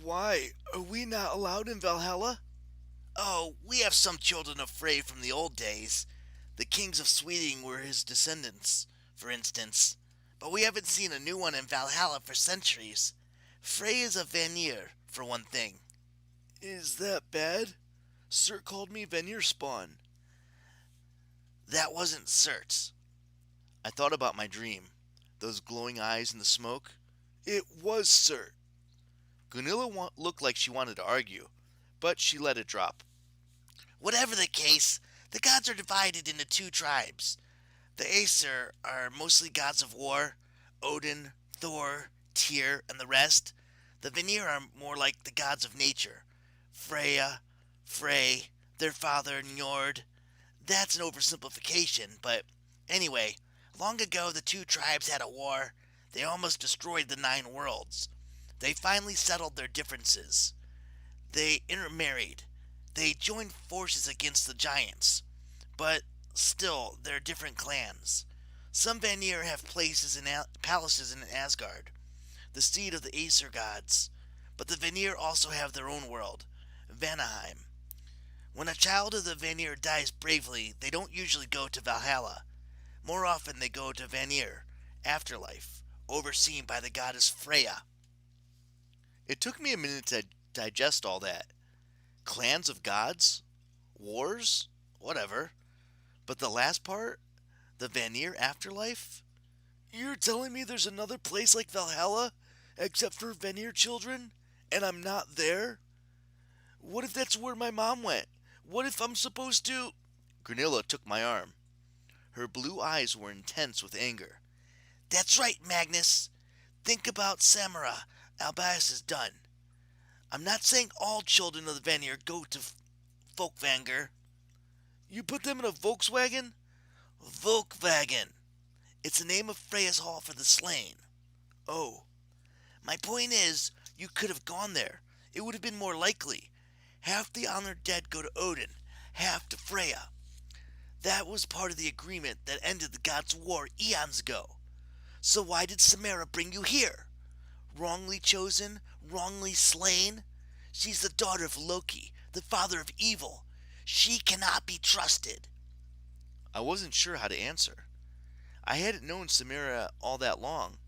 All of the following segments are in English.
Why? Are we not allowed in Valhalla? Oh, we have some children of Frey from the old days. The kings of Sweden were his descendants, for instance. But we haven't seen a new one in Valhalla for centuries. Frey is a Vanir, for one thing. Is that bad? Sir called me Vanir spawn. That wasn't Surt's. I thought about my dream. Those glowing eyes in the smoke. It was Sir. Gunilla looked like she wanted to argue, but she let it drop. Whatever the case, the gods are divided into two tribes. The Aesir are mostly gods of war: Odin, Thor, Tyr, and the rest. The Vanir are more like the gods of nature: Freya, Frey, their father Njord. That's an oversimplification, but anyway, long ago the two tribes had a war. They almost destroyed the nine worlds. They finally settled their differences. They intermarried. They joined forces against the giants. But still, they're different clans. Some Vanir have palaces in Asgard, the seat of the Aesir gods. But the Vanir also have their own world, Vanaheim. When a child of the Vanir dies bravely, they don't usually go to Valhalla. More often they go to Vanir, afterlife, overseen by the goddess Freya. It took me a minute to digest all that. Clans of gods? Wars? Whatever. But the last part? The Vanir afterlife? You're telling me there's another place like Valhalla, except for Vanir children, and I'm not there? What if that's where my mom went? What if I'm supposed to... Gunilla took my arm. Her blue eyes were intense with anger. That's right, Magnus. Think about Samara Albas has done. I'm not saying all children of the Vanir go to Folkvanger. You put them in a Volkswagen? Volkwagen. It's the name of Freya's Hall for the slain. Oh. My point is, you could have gone there. It would have been more likely. Half the honored dead go to Odin, half to Freya. That was part of the agreement that ended the gods' war eons ago. So why did Samara bring you here? Wrongly chosen, wrongly slain? She's the daughter of Loki, the father of evil. She cannot be trusted. I wasn't sure how to answer. I hadn't known Samira all that long,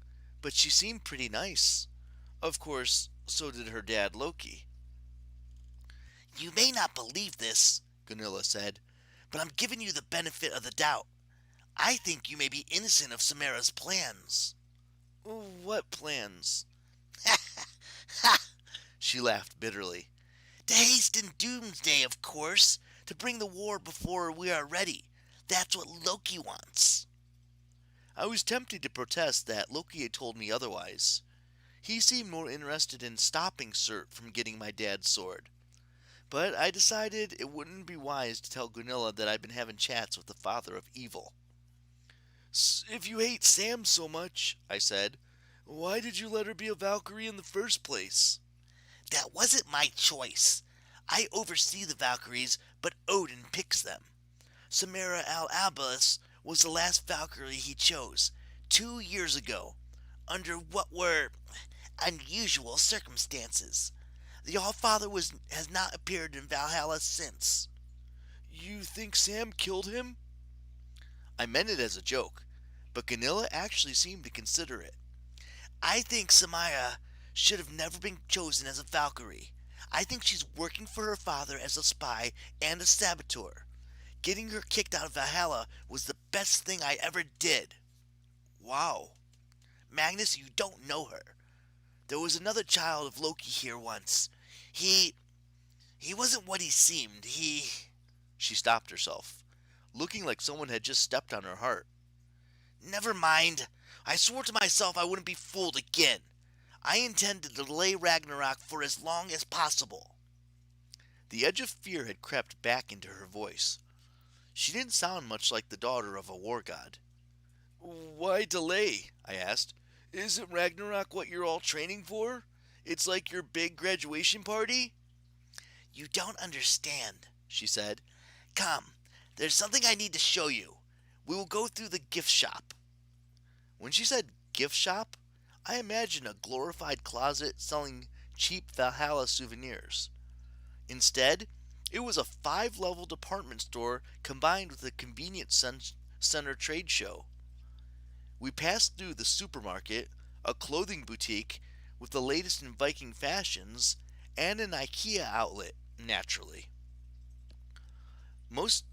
but she seemed pretty nice. Of course, so did her dad Loki. You may not believe this, Gunilla said, but I'm giving you the benefit of the doubt. I think you may be innocent of Samara's plans. What plans? Ha! She laughed bitterly. To hasten doomsday, of course. To bring the war before we are ready. That's what Loki wants. I was tempted to protest that Loki had told me otherwise. He seemed more interested in stopping Surt from getting my dad's sword. But I decided it wouldn't be wise to tell Gunilla that I'd been having chats with the father of evil. If you hate Sam so much, I said, why did you let her be a Valkyrie in the first place? That wasn't my choice. I oversee the Valkyries, but Odin picks them. Samara al-Abbas was the last Valkyrie he chose, 2 years ago, under what were unusual circumstances. The Allfather has not appeared in Valhalla since. You think Sam killed him? I meant it as a joke, but Gunilla actually seemed to consider it. I think Samara should have never been chosen as a Valkyrie. I think she's working for her father as a spy and a saboteur. Getting her kicked out of Valhalla was the best thing I ever did. Wow. Magnus, you don't know her. There was another child of Loki here once. He wasn't what he seemed. She stopped herself, looking like someone had just stepped on her heart. Never mind. I swore to myself I wouldn't be fooled again. I intend to delay Ragnarok for as long as possible. The edge of fear had crept back into her voice. She didn't sound much like the daughter of a war god. Why delay? I asked. Isn't Ragnarok what you're all training for? It's like your big graduation party? You don't understand, she said. Come, there's something I need to show you. We will go through the gift shop. When she said gift shop, I imagined a glorified closet selling cheap Valhalla souvenirs. Instead, it was a 5 level department store combined with a convenience center trade show. We passed through the supermarket, a clothing boutique with the latest in Viking fashions, and an IKEA outlet, naturally. Most